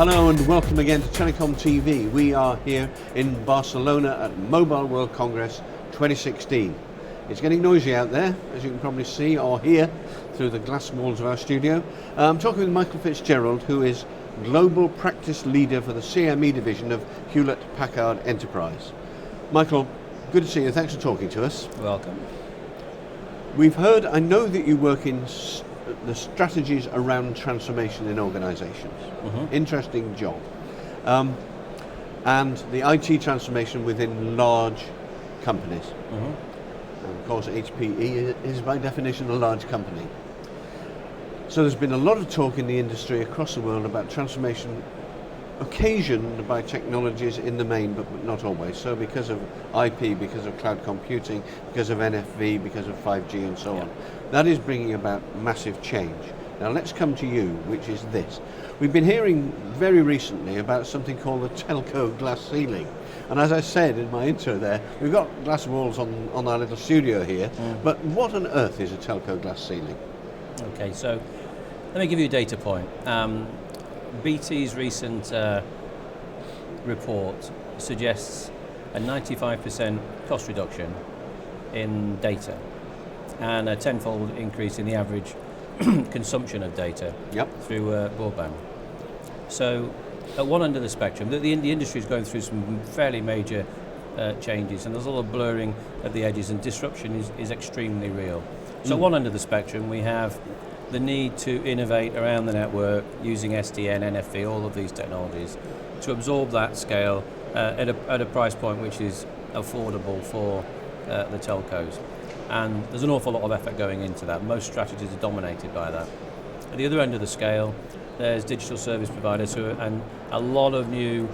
Hello and welcome again to Telecom TV. We are here in Barcelona at Mobile World Congress 2016. It's getting noisy out there, as you can probably see or hear through the glass walls of our studio. I'm talking with Michael Fitzgerald, who is Global Practice Leader for the CME division of Hewlett Packard Enterprise. Michael, good to see you. Thanks for talking to us. Welcome. We've heard, I know that you work in the strategies around transformation in organisations. Interesting job. And the IT transformation within large companies. And of course HPE is by definition a large company. So there's been a lot of talk in the industry across the world about transformation occasioned by technologies in the main, but not always. So because of IP, because of cloud computing, because of NFV, because of 5G and so on. That is bringing about massive change. Now let's come to you, which is this. We've been hearing very recently about something called the Telco glass ceiling. And as I said in my intro there, we've got glass walls on our little studio here, but what on earth is a Telco glass ceiling? Okay, so let me give you a data point. BT's recent report suggests a 95% cost reduction in data and a tenfold increase in the average consumption of data through broadband. So at one end of the spectrum, the industry is going through some fairly major changes, and there's a lot of blurring of the edges, and disruption is extremely real. So at one end of the spectrum we have the need to innovate around the network using SDN, NFV, all of these technologies to absorb that scale at a price point which is affordable for the telcos. And there's an awful lot of effort going into that. Most strategies are dominated by that. At the other end of the scale, there's digital service providers and a lot of new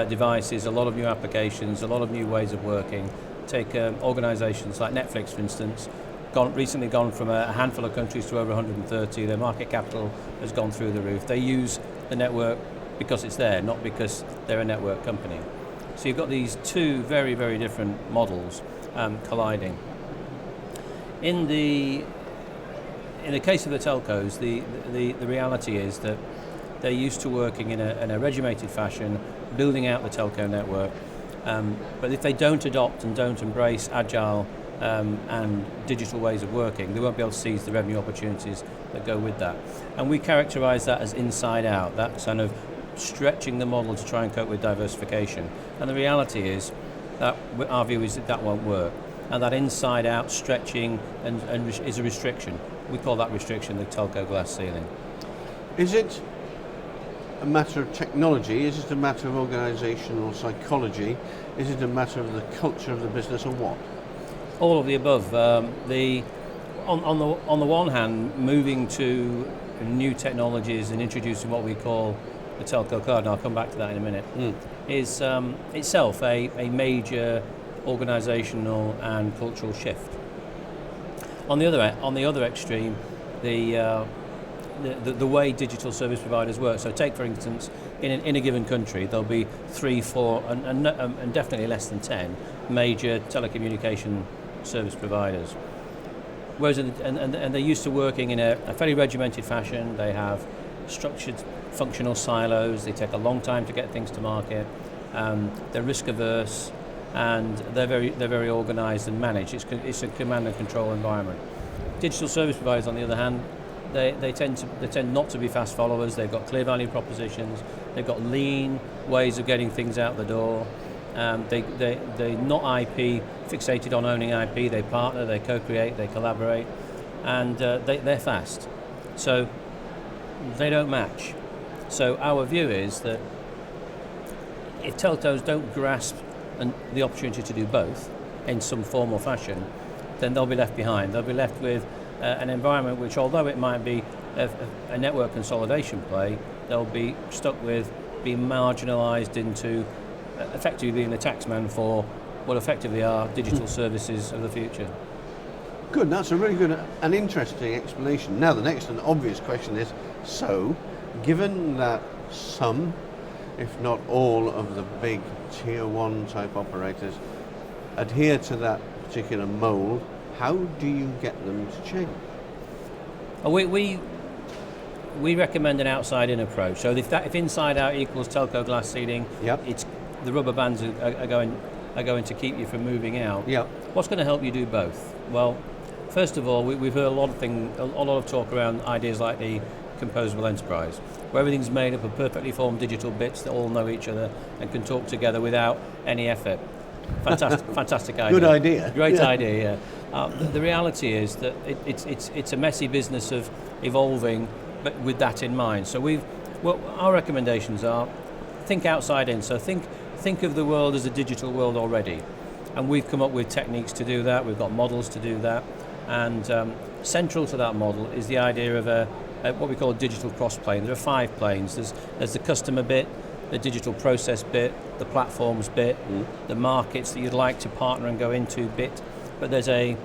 devices, a lot of new applications, a lot of new ways of working. Take organizations like Netflix, for instance, recently gone from a handful of countries to over 130. Their market capital has gone through the roof. They use the network because it's there, not because they're a network company. So you've got these two very, very different models colliding. In the case of the telcos, the reality is that they're used to working in a regimented fashion, building out the telco network. But if they don't adopt and don't embrace agile and digital ways of working, they won't be able to seize the revenue opportunities that go with that. And we characterise that as inside out, that kind of stretching the model to try and cope with diversification. And the reality is that our view is that won't work. And that inside out stretching is a restriction. We call that restriction the telco glass ceiling. Is it a matter of technology? Is it a matter of organisational psychology? Is it a matter of the culture of the business, or what? All of the above. On the one hand, moving to new technologies and introducing what we call the telco card, and I'll come back to that in a minute, is itself a major organisational and cultural shift. On the other extreme, the way digital service providers work. So take, for instance, in a given country, there'll be 3, 4, and definitely less than 10 major telecommunication service providers. Whereas and they're used to working in a fairly regimented fashion. They have structured functional silos. They take a long time to get things to market. They're risk averse, and they're very organised and managed. It's a command and control environment. Digital service providers, on the other hand, they tend not to be fast followers. They've got clear value propositions. They've got lean ways of getting things out the door. They're not IP fixated on owning IP. They partner, they co-create, they collaborate, and they're fast. So they don't match. So our view is that if telcos don't grasp the opportunity to do both in some form or fashion, then they'll be left behind. They'll be left with an environment which, although it might be a network consolidation play, they'll be stuck with being marginalised into effectively being the taxman for what effectively are digital services of the future. Good, that's a really good and interesting explanation. Now the next and obvious question is, so given that some, if not all, of the big tier 1 type operators adhere to that particular mould, how do you get them to change? we recommend an outside-in approach. So if inside out equals telco glass ceiling, it's the rubber bands are going to keep you from moving out. What's going to help you do both? Well, first of all, we've heard a lot of talk around ideas like the composable enterprise, where everything's made up of perfectly formed digital bits that all know each other and can talk together without any effort. Fantastic idea. Good idea. Great idea. Yeah. The reality is that it's a messy business of evolving, but with that in mind. So our recommendations are think outside in. So think of the world as a digital world already, and we've come up with techniques to do that. We've got models to do that, and central to that model is the idea of what we call a digital cross-plane. There are 5 planes. There's the customer bit, the digital process bit, the platforms bit, the markets that you'd like to partner and go into bit. But there's a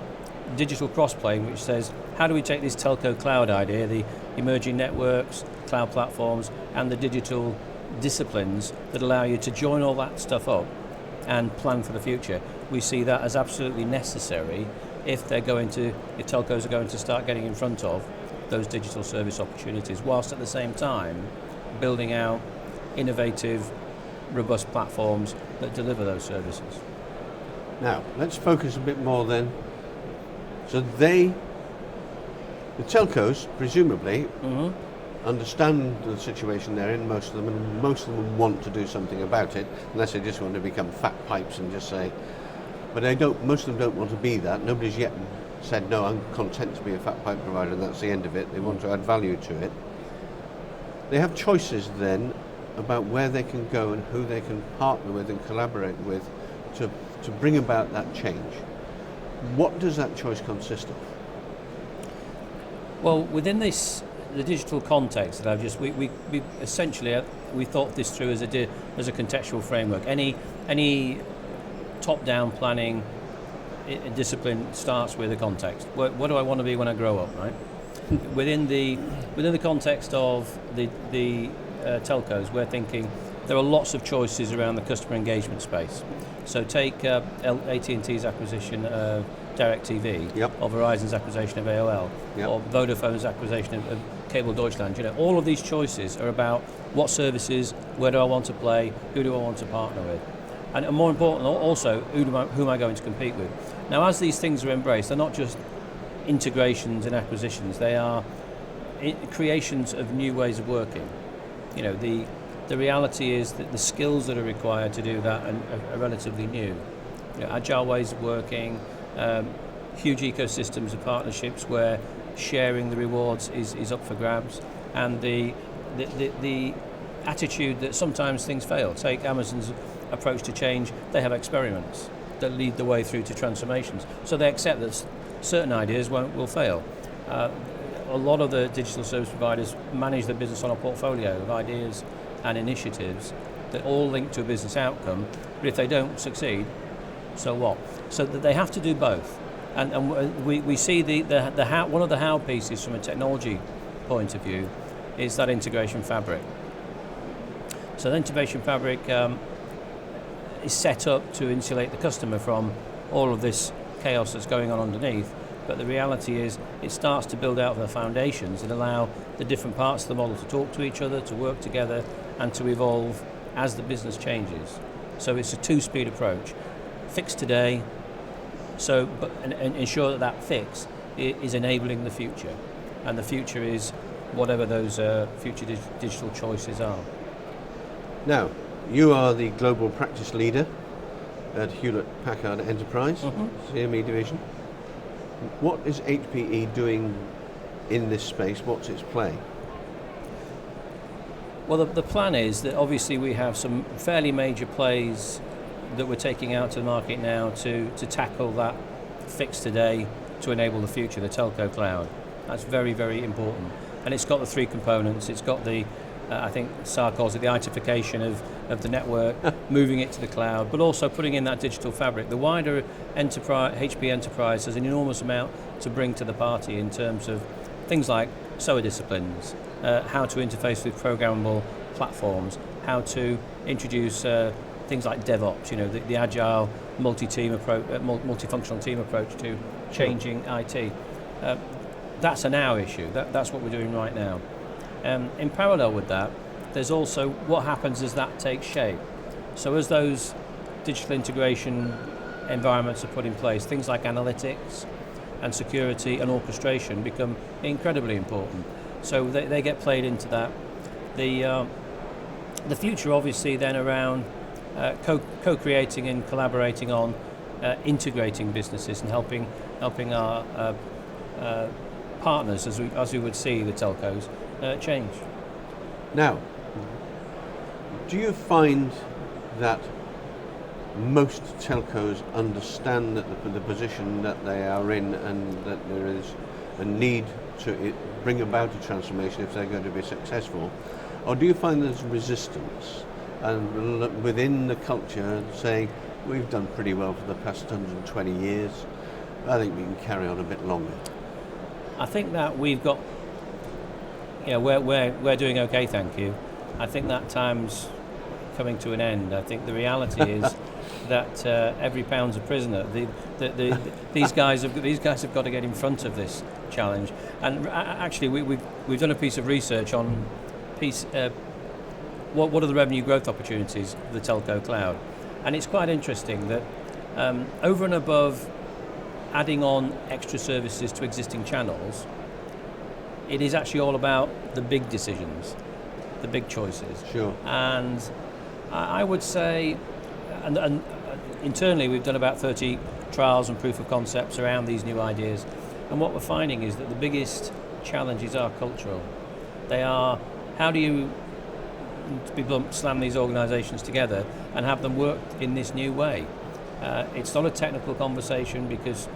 digital cross-plane which says, how do we take this telco cloud idea, the emerging networks, cloud platforms, and the digital disciplines that allow you to join all that stuff up and plan for the future? We see that as absolutely necessary if telcos are going to start getting in front of those digital service opportunities, whilst at the same time building out innovative, robust platforms that deliver those services. Now, let's focus a bit more then. So the telcos, presumably, understand the situation they're in, most of them, and most of them want to do something about it, unless they just want to become fat pipes and just say, but most of them don't want to be that. Nobody's yet said, no, I'm content to be a fat pipe provider, and that's the end of it. They want to add value to it. They have choices then about where they can go and who they can partner with and collaborate with to bring about that change. What does that choice consist of? Well, within the digital context that I've just, we essentially we thought this through as a contextual framework. Any top-down planning discipline starts with a context. What do I want to be when I grow up, right? within the context of the telcos, we're thinking there are lots of choices around the customer engagement space. So take AT&T's acquisition of DirecTV, or Verizon's acquisition of AOL, or Vodafone's acquisition of Cable Deutschland. All of these choices are about what services, where do I want to play, who do I want to partner with, and more important, also who am I going to compete with. Now, as these things are embraced, they're not just integrations and acquisitions; they are creations of new ways of working. The reality is that the skills that are required to do that are relatively new. Agile ways of working, huge ecosystems of partnerships where sharing the rewards is up for grabs, and the attitude that sometimes things fail. Take Amazon's approach to change. They have experiments that lead the way through to transformations. So they accept that certain ideas will fail. A lot of the digital service providers manage their business on a portfolio of ideas and initiatives that all link to a business outcome, but if they don't succeed, so what? So that they have to do both. And we see the how, one of the how pieces from a technology point of view is that integration fabric. So the integration fabric is set up to insulate the customer from all of this chaos that's going on underneath. But the reality is it starts to build out the foundations and allow the different parts of the model to talk to each other, to work together, and to evolve as the business changes. So it's a two-speed approach. Fix today, and ensure that fix is enabling the future. And the future is whatever those future digital choices are. Now, you are the global practice leader at Hewlett Packard Enterprise, CME division. What is HPE doing in this space? What's its play? Well, the plan is that obviously we have some fairly major plays that we're taking out to the market now to tackle that fix today to enable the future, the telco cloud. That's very, very important. And it's got the 3 components. It's got the, I think SAR calls it the itification of the network, moving it to the cloud, but also putting in that digital fabric. The wider HP enterprise has an enormous amount to bring to the party in terms of things like SOA disciplines, how to interface with programmable platforms, how to introduce things like DevOps, the agile multi-team approach, multifunctional team approach to changing IT. That's a now issue. That's what we're doing right now. In parallel with that, there's also what happens as that takes shape. So as those digital integration environments are put in place, things like analytics and security and orchestration become incredibly important. So they get played into that. The future obviously then around co-creating and collaborating on integrating businesses and helping our partners, as we would see the telcos, change. Now, do you find that most telcos understand that the position that they are in, and that there is a need to bring about a transformation if they're going to be successful? Or do you find there's resistance and within the culture saying, we've done pretty well for the past 120 years, I think we can carry on a bit longer? I think that we've got, we're doing okay, thank you. I think that time's coming to an end. I think the reality is that every pound's a prisoner. These guys have got to get in front of this challenge. And actually, we've done a piece of research on what are the revenue growth opportunities of the telco cloud, and it's quite interesting that over and above adding on extra services to existing channels, it is actually all about the big decisions, the big choices. Sure. And I would say, and internally we've done about 30 trials and proof of concepts around these new ideas, and what we're finding is that the biggest challenges are cultural. They are, how do you, to be blunt, slam these organisations together and have them work in this new way? It's not a technical conversation because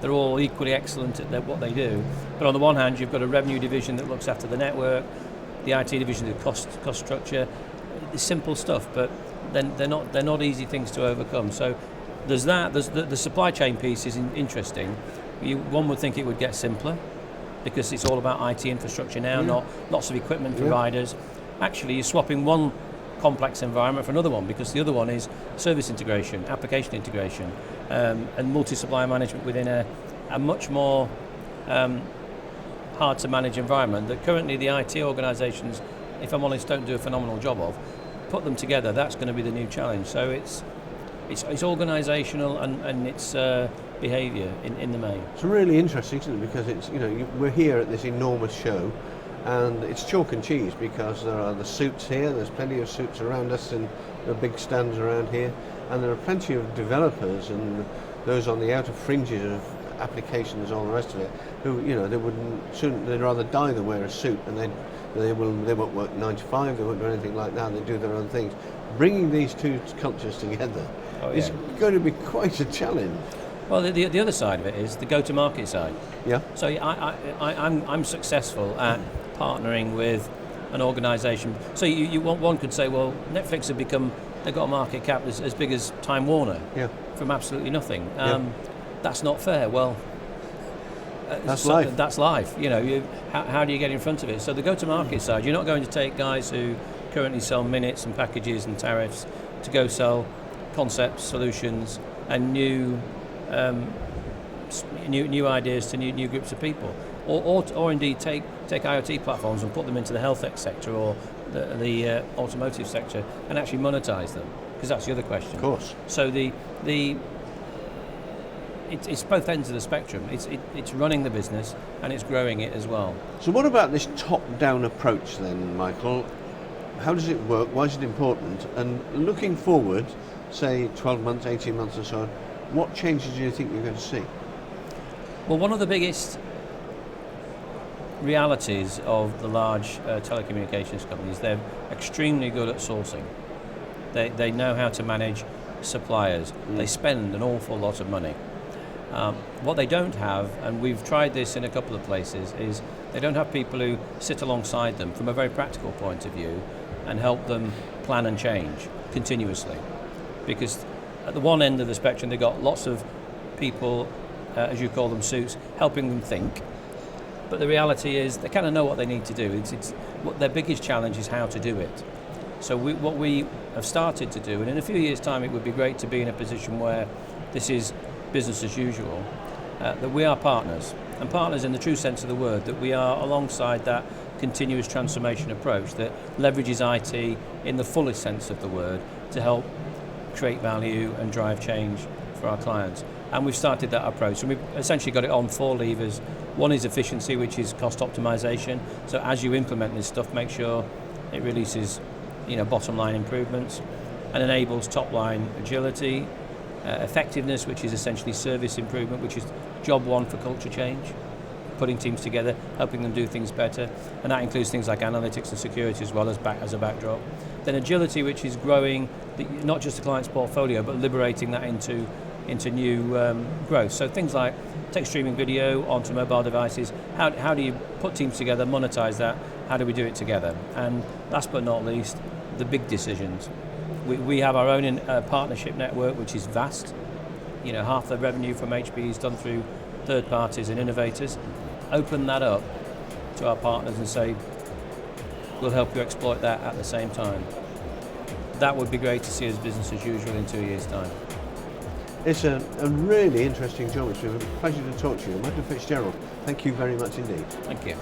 they're all equally excellent at what they do, but on the one hand you've got a revenue division that looks after the network, the IT division, the cost structure. It's simple stuff, but then they're not easy things to overcome. So there's that. There's the supply chain piece is interesting. One would think it would get simpler because it's all about IT infrastructure now, not lots of equipment providers. Actually, you're swapping one complex environment for another one because the other one is service integration, application integration, and multi-supplier management within a much more hard to manage environment that currently the IT organisations, if I'm honest, don't do a phenomenal job of. Put them together, that's going to be the new challenge. So it's organisational and it's behaviour in the main. It's really interesting, isn't it? Because it's we're here at this enormous show, and it's chalk and cheese because there are the suits here. There's plenty of suits around us, and there are big stands around here, and there are plenty of developers and those on the outer fringes of applications, all the rest of it, who they'd rather die than wear a suit, and they won't work 9 to 5. They won't do anything like that. They do their own things. Bringing these two cultures together is going to be quite a challenge. Well, the other side of it is the go-to-market side. Yeah. So I'm successful at partnering with an organisation. So one could say, well, Netflix have they've got a market cap as big as Time Warner from absolutely nothing. That's not fair. Well, that's life. That's life. How do you get in front of it? So the go-to-market side, you're not going to take guys who currently sell minutes and packages and tariffs to go sell concepts, solutions, and new ideas to new groups of people, or indeed take IoT platforms and put them into the health tech sector or the automotive sector and actually monetize them, because that's the other question. Of course. So it's both ends of the spectrum. It's running the business and it's growing it as well. So what about this top-down approach then, Michael? How does it work? Why is it important? And looking forward, say 12 months, 18 months or so, what changes do you think you're going to see? Well, one of the biggest realities of the large telecommunications companies, they're extremely good at sourcing. They know how to manage suppliers. They spend an awful lot of money. What they don't have, and we've tried this in a couple of places, is they don't have people who sit alongside them from a very practical point of view and help them plan and change continuously. Because at the one end of the spectrum, they've got lots of people, as you call them, suits, helping them think. But the reality is they kind of know what they need to do. What their biggest challenge is how to do it. So what we have started to do, and in a few years' time it would be great to be in a position where this is business as usual, that we are partners. and partners in the true sense of the word, that we are alongside that continuous transformation approach that leverages IT in the fullest sense of the word to help create value and drive change for our clients. And we've started that approach, and we've essentially got it on 4 levers. One is efficiency, which is cost optimization. So as you implement this stuff, make sure it releases, bottom line improvements, and enables top line agility, effectiveness, which is essentially service improvement, which is job one for culture change, putting teams together, helping them do things better, and that includes things like analytics and security as well as a backdrop. Then agility, which is growing not just the client's portfolio, but liberating that into new growth. So things like text streaming video onto mobile devices. How do you put teams together, monetize that? How do we do it together? And last but not least, the big decisions. We have our own partnership network, which is vast. Half the revenue from HP is done through third parties and innovators. Open that up to our partners and say, we'll help you exploit that at the same time. That would be great to see as business as usual in 2 years' time. It's a really interesting job. It's been a pleasure to talk to you. Michael Fitzgerald, thank you very much indeed. Thank you.